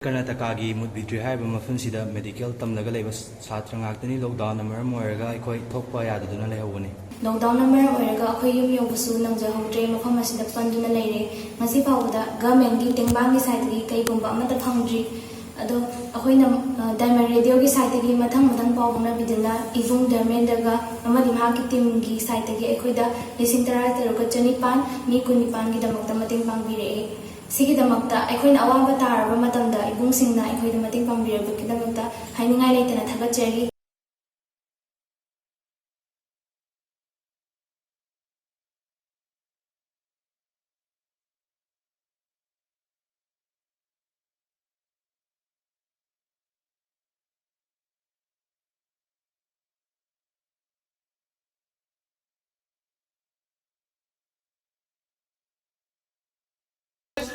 कर्नाटकागी Moodbidri HYBE मफमसिदा medical तमलगा लेब छात्र ngakतनी lockdown मरम ओरगा अखोय थोकपा यादुना लेहवनी lockdown मरम ओरगा अखोय युम योबसु नंजहौद्रे मफम असिदा पंदुना लेरे ngasi फावदा गवर्नमेंट की टेंगबांगी साइड की कईगुंबा अमता फंगद्री अदो अखोयना डायमंड रेडियो की साइड की मथंग मथंग पावना बिदिना इवुंग धर्मेंद्रगा अमदि महाकी टीम की साइड की अखोयदा लिसिंग तरा तरुगा चनिपान मी कुनिपान की दमकता मतेंग पांगबिरे सिगिदमकता अखोयना अवाबा तारबा मतमदा इबुंगसिंगना अखोयदा मतेंग पांगबिरबकिदमकता हाइनिंगाय लेतना थागतचरी।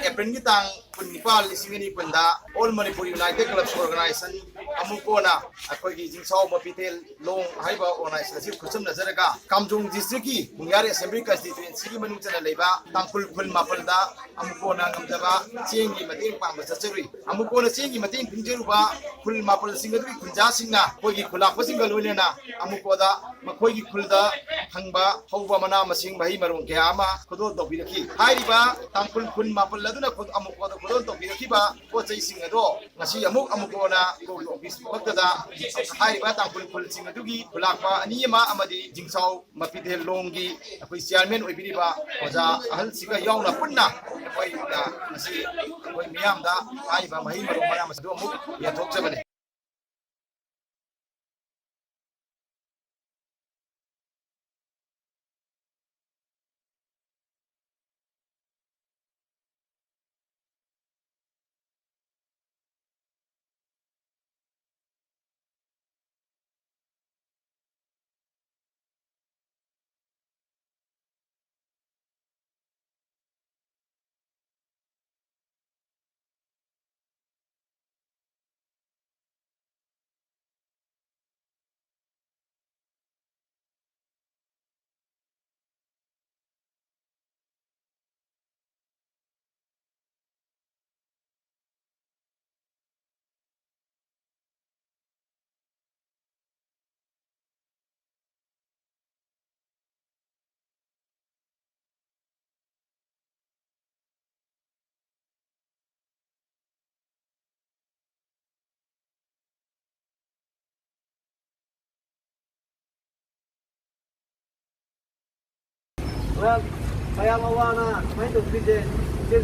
April ni tang kunipal isingani punda All Manipur United Clubs Organization amukona akoi gi jingsau mapitel long haiba organization si khusum nazaraga Kamjong district ki Bungyari Assembly constituency ki manung chana leiba tangpul phul mapalda amukona ngamjaba chengi mating pang bachachuri amukona chengi mating pingjeruba phul mapal singadu kunja singna koi gi khulak pasinga loilena amukoda makoi gi khulda hangba hauba mana masing bahi marung ke ama khodo dobiraki hairiba tangpul phul mapal laduna khod amukoda khodo dobiraki ba ko chai singado ngasi amukona ko office bakda hairiba tangpul phul singadugi khulakpa aniyama amadi jingsau mapidel longi akoi chairman oibiriba oja ahal siga yauna punna akoi da ngasi akoi miyamda hairiba mahi marung mana masdo amuk ya thokjabane Kaya mawana, may tugpide, sir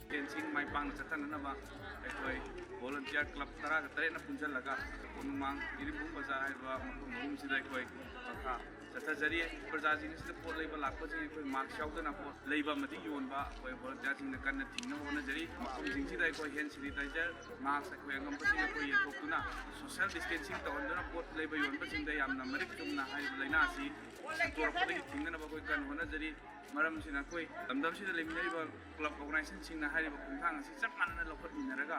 Dancing mai pang chatan na ba ai volunteer club tara ka tare na punjal laga kunmang iri bung bazaar hai ba mum sidai koi ka chata jari praja jing se pot leiba lakpa jing koi mark shaw na pot leiba mati yon ba koi volunteer jing na kan na thing na hona jari mum jing sidai koi hand sanitizer mask koi ngam pa jing koi ye thokuna social distancing to ondona pot leiba yon pa jing da yam na marik tum na hai laina si tor pot ki thing na ba koi kan hona jari maram sina koi damdam sida leminari ba club organization sing na hari ba kungthang si chap man na lokot minaraga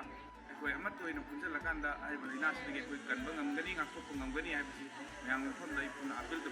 koi amat koi na punjal lakanda ai ba laina si koi kan ba ngamgani ngakko ngamgani ai bi yang thon dai pun appeal to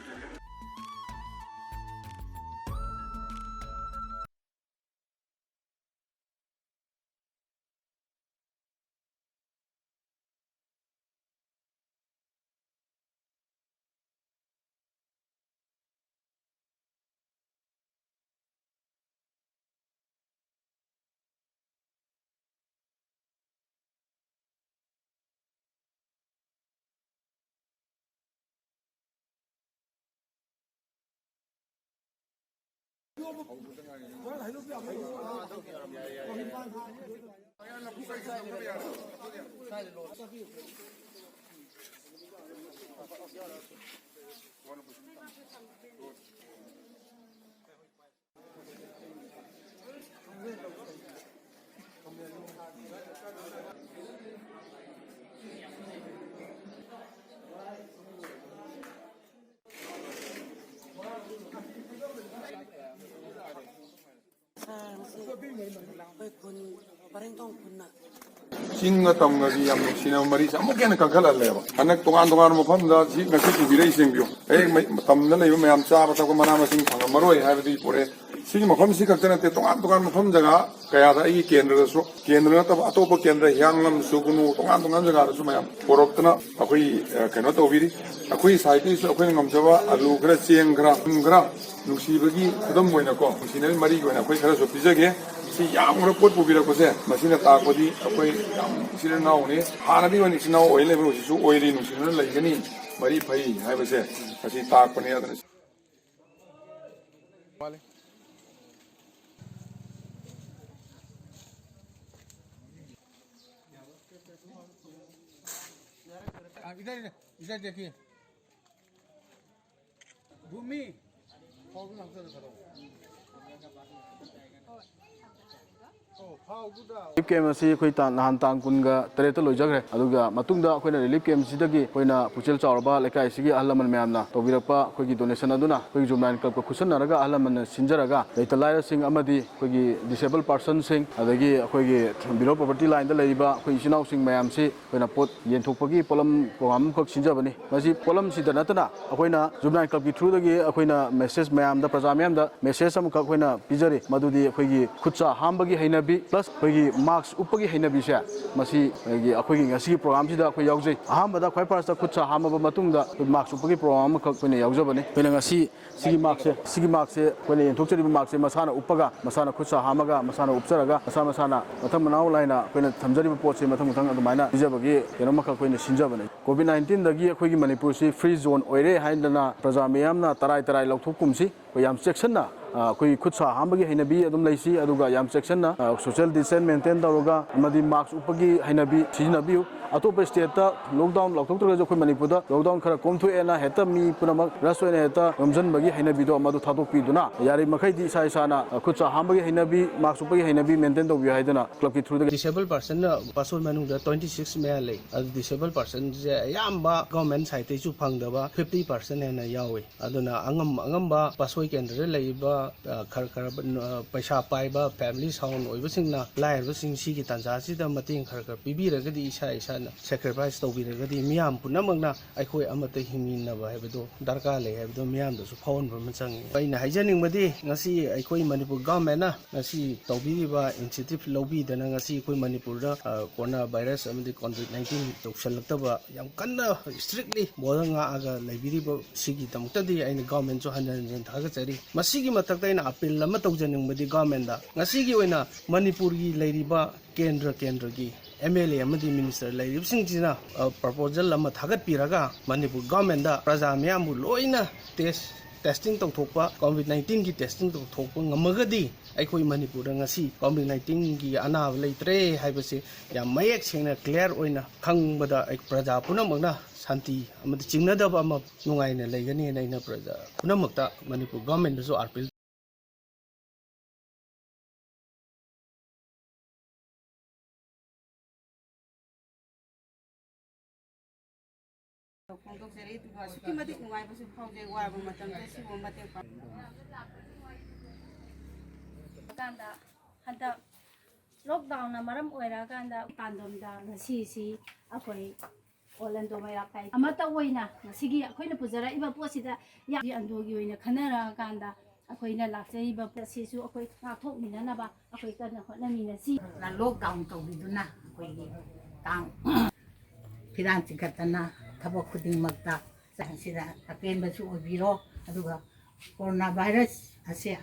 Singa tamgagi yam sina mari sa mo ken kan khala leba anak tongan mafam da si ngasi ku birei sengbiyo tam na leba mayam cha ba ta ko mana masing thang maroi ha bi pore si mafam si kaktana te tongan mafam jaga kaya da i kendra so kendra ta atopa kendra hyanglam sugunu tongan jaga so mayam porotna akoi keno to biri akoi saiti so akoi ngamjawa alu gra cheng gra nuksibagi kadam moina ko sinal mari ko na akoi khara so pijage si yang ro pot bubira ko se masina ta ko di akoi yang sina naw ne hana di wani sina oil level si su oil ni sina lai gani mari phai hai ba se asi ta ko ne adana vale इधर देखिए भूमि relief camp असी अखोई नहान तांग कुनगा Taret लोइजग्रे अदुगा मतुंगदा अखोइना relief camp सिदगी अखोइना पुचेल चावरबा लेकाई सिगी अहलमन म्यामना तोबिरपा अखोइगी donation अदुना अखोइगी जुमनाइन club को खुसनरगा अहलमन सिंजरगा लेतलायर सिंग अमदी अखोइगी disable person सिंग अदगी अखोइगी below property line दा लेइबा अखोइ इसिनाउ सिंग ma'am सि अखोइना पोत येनथोकपगी pollen programme खक सिंजबनी मसि pollen सिदा नतना अखोइना जुमनाइन क्लब की थ्रू दगी अखोइना मेसेज म्याम दा प्रजा म्याम दा मेसेज अम खक अखोइना पिजरी मदुदी अखोइगी खुचा हामबगी हैनबी प्लस अखोइगी मार्क्स उपगी हैनबी से मसि अखोइगी ngasi program sida अखोइ याउजै अहमदा खै फर्स्ट खुचा हामबा मतुंगदा मार्क्स उपगी program खक अखोइना याउजबनी अखोइना ngasi सिगी मार्क्स से अखोइना येनथोकचरिबा मार्क्स से मसाना उपगा मसाना खुचा हामगा मसाना उपचरगा मसाना मथम मनाउ लाइना अखोइना थमजरिबा पोत से मथम अदुमाइना पिजबगी केनो मखक अखोइना सिंजबनी कोविड-19 दगी अखोइगी मणिपुर से फ्री जोन ओइरे हाइंदना प्रजा मियामना तराई लौथोकुमसी याम चेक्सनना कोई खुद सा हामबगी हैनबी अदुम लैसी अदुगा याम चेक्सनना सोशल डिस्टेंस मेंटेन तौरगा अमदी मार्क्स उपगी हैनबी सिजनबियु अतोप स्टेट लॉकडाउन लौथोक्तरगसु अखोई मणिपुरदा लॉकडाउन खरा कोमथोएना हेता मी पुनमक रसोइना हेता गमजनबगी हैनबिदो मदु थादोकपिदुना यारि मखैदि इसा इसाना खुचा हामबगी हैनबी मार्क्स उपगी हैनबी मेंटेन तौबि हाइदना क्लब की थ्रू डिसेबल पर्सन पासोल मनुंग 26 मे ले डिसेबल पर्सन जे याम्बा गवर्नमेंट साइड सु फंगदबा 50% हेना यावे अदुना अंगम्बा पासोई केंद्र लेइबा खर खर पैसा पाइबा फैमिली साउंड ओइबसिंगना लायरबसिंग सिगी तंजासिदा मतें खर खर पिबिरगदि इसा इसाना सैक्रिफाइस तौबिरगदि मियाम पुनमगना अखोई अमते हिमिनबा हेबदो दरकार ले हेबदो मियामदसु फाउनबा मचंग अइना हाइजनिंगबदि ngasi अखोई मणिपुर गवर्नमेंट ना ngasi तौबिरिबा इनिशिएटिव लौबिदना ngasi अखोई मणिपुरदा कोरोना वायरस अमदि कोविड-19 तौसलक्तबा याम कन्ना स्ट्रिक्टली बोदंगा आगा लेबिरिबा सिगी तमुक्तदि आइन गवर्नमेंट जो हनन थागचरी मसिगी मतक्ता आइन अपील लमा तौजनिंगबदि गवर्नमेंट दा ngasi gi oina Manipur gi लेरिबा केंद्र की MLA अमदि मिनिस्टर लेरिबसिंगजिना प्रपोजल लमा थागतपिरगा मणिपुर गवर्नमेंट दा प्रजा म्यामबु लोइना टेस्टिंग तौथोकपा कोविड-19 की टेस्टिंग तौथोकपा ngमगदि अखोई मणिपुर ngasi कोविड-19 की अनाब लेत्रे हाइबसे या मयेक सेंगना क्लियर ओइना खंगबदा प्रजा पुनमगना शांति अमदि चिंगनदबा अमा नुंगाइना लेगनी नैना प्रजा पुनमक्ता मणिपुर गवर्नमेंट जो अपील हंदक लॉकडाउन मरम ओइराकांदा पांदोमदा ngasi अखोई ओलंदो मैराकाई अमता ओइना ngasi अखोइना पुजराइबा पोसिदा या अंदोगी ओइना खनराकांदा अखोइना लाक्चैबा पोसिसु अखोई नाथोकमिननबा अखोई कना होटनमिनसी लॉकडाउन तौबिदुना अखोई तांग फिरान चिकतना थबक खुदिंगमक्ता संसिदा अपेनबसु ओबिरो अदुगा कोरोना वायरस असे